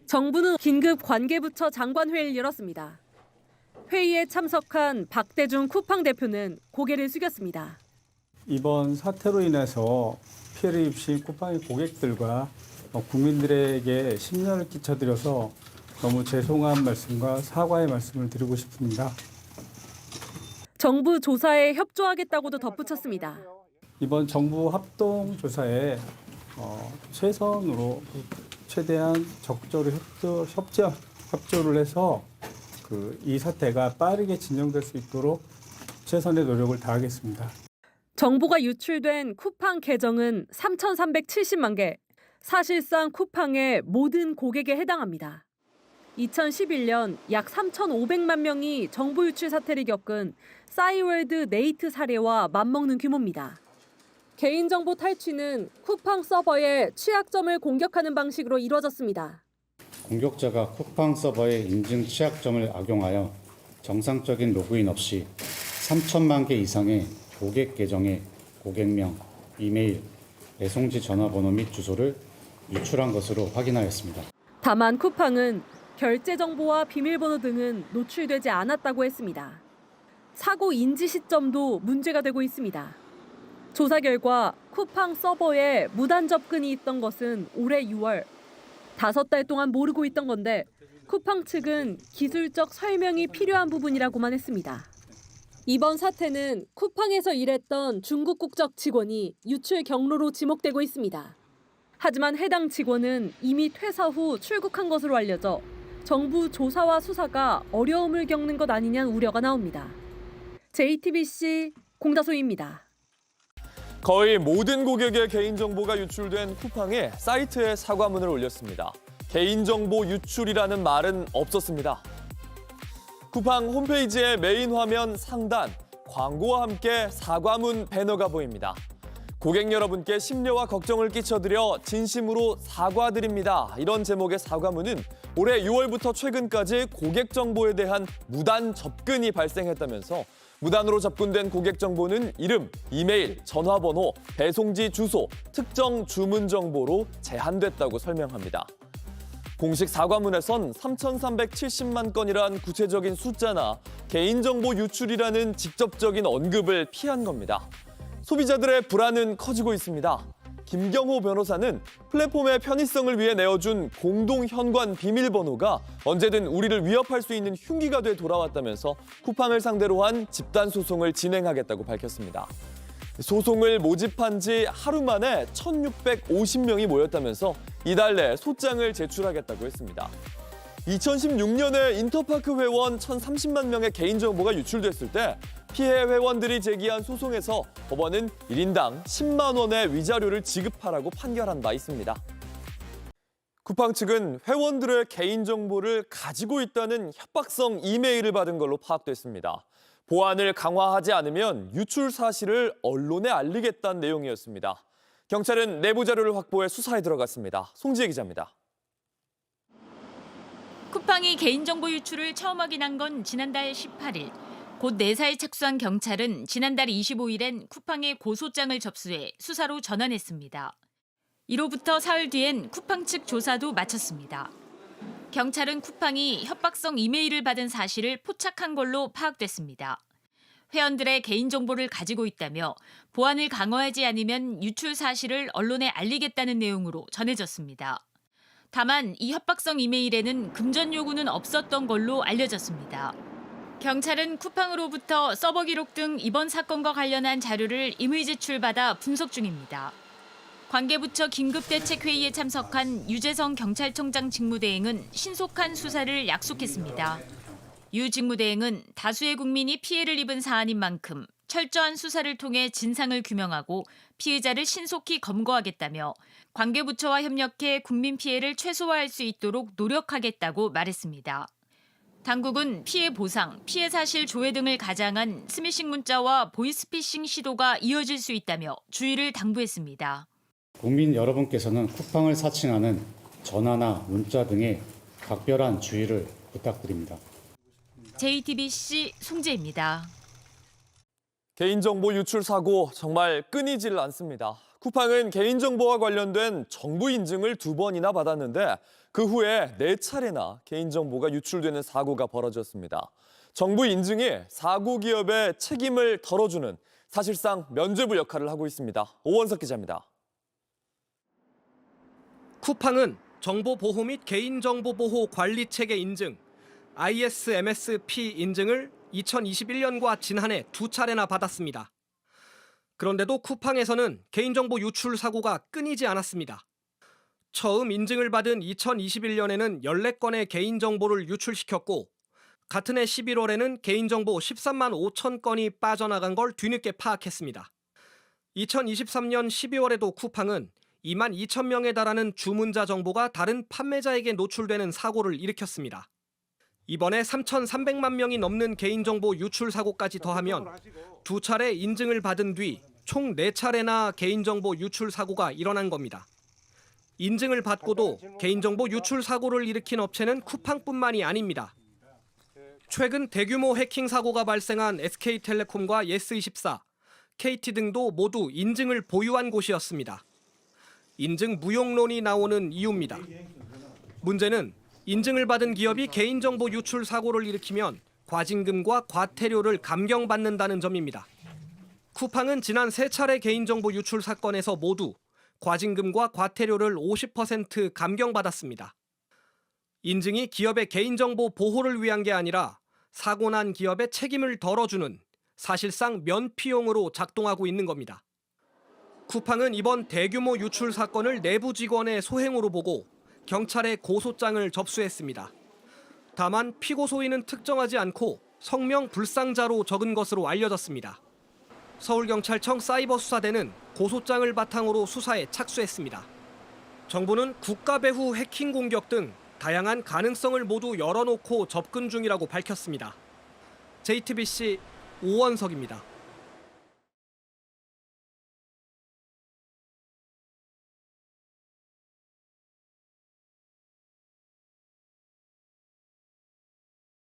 정부는 긴급 관계부처 장관회의를 열었습니다. 회의에 참석한 박대중 쿠팡 대표는 고개를 숙였습니다. 이번 사태로 인해서 피해를 입으신 쿠팡의 고객들과 국민들에게 심려를 끼쳐드려서 너무 죄송한 말씀과 사과의 말씀을 드리고 싶습니다. 정부 조사에 협조하겠다고도 덧붙였습니다. 이번 정부 합동 조사에 최선으로 최대한 적절히 협조를 해서 이 사태가 빠르게 진정될 수 있도록 최선의 노력을 다하겠습니다. 정보가 유출된 쿠팡 계정은 3,370만 개, 사실상 쿠팡의 모든 고객에 해당합니다. 2011년 약 3,500만 명이 정보 유출 사태를 겪은 싸이월드 네이트 사례와 맞먹는 규모입니다. 개인정보 탈취는 쿠팡 서버의 취약점을 공격하는 방식으로 이루어졌습니다. 공격자가 쿠팡 서버의 인증 취약점을 악용하여 정상적인 로그인 없이 3천만 개 이상의 고객 계정의 고객명, 이메일, 배송지 전화번호 및 주소를 유출한 것으로 확인하였습니다. 다만 쿠팡은 결제 정보와 비밀번호 등은 노출되지 않았다고 했습니다. 사고 인지 시점도 문제가 되고 있습니다. 조사 결과 쿠팡 서버에 무단 접근이 있던 것은 올해 6월. 5달 동안 모르고 있던 건데 쿠팡 측은 기술적 설명이 필요한 부분이라고만 했습니다. 이번 사태는 쿠팡에서 일했던 중국 국적 직원이 유출 경로로 지목되고 있습니다. 하지만 해당 직원은 이미 퇴사 후 출국한 것으로 알려져 정부 조사와 수사가 어려움을 겪는 것 아니냐는 우려가 나옵니다. JTBC 공다소입니다. 거의 모든 고객의 개인정보가 유출된 쿠팡이 사이트에 사과문을 올렸습니다. 개인정보 유출이라는 말은 없었습니다. 쿠팡 홈페이지의 메인 화면 상단, 광고와 함께 사과문 배너가 보입니다. 고객 여러분께 심려와 걱정을 끼쳐드려 진심으로 사과드립니다. 이런 제목의 사과문은 올해 6월부터 최근까지 고객 정보에 대한 무단 접근이 발생했다면서 무단으로 접근된 고객 정보는 이름, 이메일, 전화번호, 배송지 주소, 특정 주문 정보로 제한됐다고 설명합니다. 공식 사과문에선 3,370만 건이란 구체적인 숫자나 개인정보 유출이라는 직접적인 언급을 피한 겁니다. 소비자들의 불안은 커지고 있습니다. 김경호 변호사는 플랫폼의 편의성을 위해 내어준 공동 현관 비밀번호가 언제든 우리를 위협할 수 있는 흉기가 돼 돌아왔다면서 쿠팡을 상대로 한 집단 소송을 진행하겠다고 밝혔습니다. 소송을 모집한 지 하루 만에 1,650명이 모였다면서 이달 내 소장을 제출하겠다고 했습니다. 2016년에 인터파크 회원 1,030만 명의 개인정보가 유출됐을 때 피해 회원들이 제기한 소송에서 법원은 1인당 10만 원의 위자료를 지급하라고 판결한 바 있습니다. 쿠팡 측은 회원들의 개인정보를 가지고 있다는 협박성 이메일을 받은 걸로 파악됐습니다. 보안을 강화하지 않으면 유출 사실을 언론에 알리겠다는 내용이었습니다. 경찰은 내부 자료를 확보해 수사에 들어갔습니다. 송지혜 기자입니다. 쿠팡이 개인정보 유출을 처음 확인한 건 지난달 18일. 곧 내사에 착수한 경찰은 지난달 25일엔 쿠팡에 고소장을 접수해 수사로 전환했습니다. 이로부터 사흘 뒤엔 쿠팡 측 조사도 마쳤습니다. 경찰은 쿠팡이 협박성 이메일을 받은 사실을 포착한 걸로 파악됐습니다. 회원들의 개인정보를 가지고 있다며 보안을 강화하지 않으면 유출 사실을 언론에 알리겠다는 내용으로 전해졌습니다. 다만 이 협박성 이메일에는 금전 요구는 없었던 걸로 알려졌습니다. 경찰은 쿠팡으로부터 서버 기록 등 이번 사건과 관련한 자료를 임의 제출받아 분석 중입니다. 관계부처 긴급대책회의에 참석한 유재성 경찰청장 직무대행은 신속한 수사를 약속했습니다. 유 직무대행은 다수의 국민이 피해를 입은 사안인 만큼 철저한 수사를 통해 진상을 규명하고 피해자를 신속히 검거하겠다며 관계부처와 협력해 국민 피해를 최소화할 수 있도록 노력하겠다고 말했습니다. 당국은 피해 보상, 피해 사실 조회 등을 가장한 스미싱 문자와 보이스피싱 시도가 이어질 수 있다며 주의를 당부했습니다. 국민 여러분께서는 쿠팡을 사칭하는 전화나 문자 등에 각별한 주의를 부탁드립니다. JTBC 송지혜입니다. 개인정보 유출 사고 정말 끊이질 않습니다. 쿠팡은 개인정보와 관련된 정부 인증을 2번이나 받았는데 그 후에 4차례나 개인정보가 유출되는 사고가 벌어졌습니다. 정부 인증이 사고 기업의 책임을 덜어주는 사실상 면죄부 역할을 하고 있습니다. 오원석 기자입니다. 쿠팡은 정보보호 및 개인정보보호 관리체계 인증, ISMSP 인증을 2021년과 지난해 2차례나 받았습니다. 그런데도 쿠팡에서는 개인정보 유출 사고가 끊이지 않았습니다. 처음 인증을 받은 2021년에는 14건의 개인정보를 유출시켰고 같은 해 11월에는 개인정보 13만 5천 건이 빠져나간 걸 뒤늦게 파악했습니다. 2023년 12월에도 쿠팡은 2만 2천 명에 달하는 주문자 정보가 다른 판매자에게 노출되는 사고를 일으켰습니다. 이번에 3,300만 명이 넘는 개인정보 유출 사고까지 더하면 2차례 인증을 받은 뒤 총 4차례나 개인정보 유출 사고가 일어난 겁니다. 인증을 받고도 개인정보 유출 사고를 일으킨 업체는 쿠팡뿐만이 아닙니다. 최근 대규모 해킹 사고가 발생한 SK텔레콤과 예스24, KT 등도 모두 인증을 보유한 곳이었습니다. 인증 무용론이 나오는 이유입니다. 문제는 인증을 받은 기업이 개인정보 유출 사고를 일으키면 과징금과 과태료를 감경받는다는 점입니다. 쿠팡은 지난 3차례 개인정보 유출 사건에서 모두 과징금과 과태료를 50% 감경받았습니다. 인증이 기업의 개인정보 보호를 위한 게 아니라 사고 난 기업의 책임을 덜어주는 사실상 면피용으로 작동하고 있는 겁니다. 쿠팡은 이번 대규모 유출 사건을 내부 직원의 소행으로 보고 경찰에 고소장을 접수했습니다. 다만 피고 소인은 특정하지 않고 성명 불상자로 적은 것으로 알려졌습니다. 서울경찰청 사이버수사대는 고소장을 바탕으로 수사에 착수했습니다. 정부는 국가 배후 해킹 공격 등 다양한 가능성을 모두 열어놓고 접근 중이라고 밝혔습니다. JTBC 오원석입니다.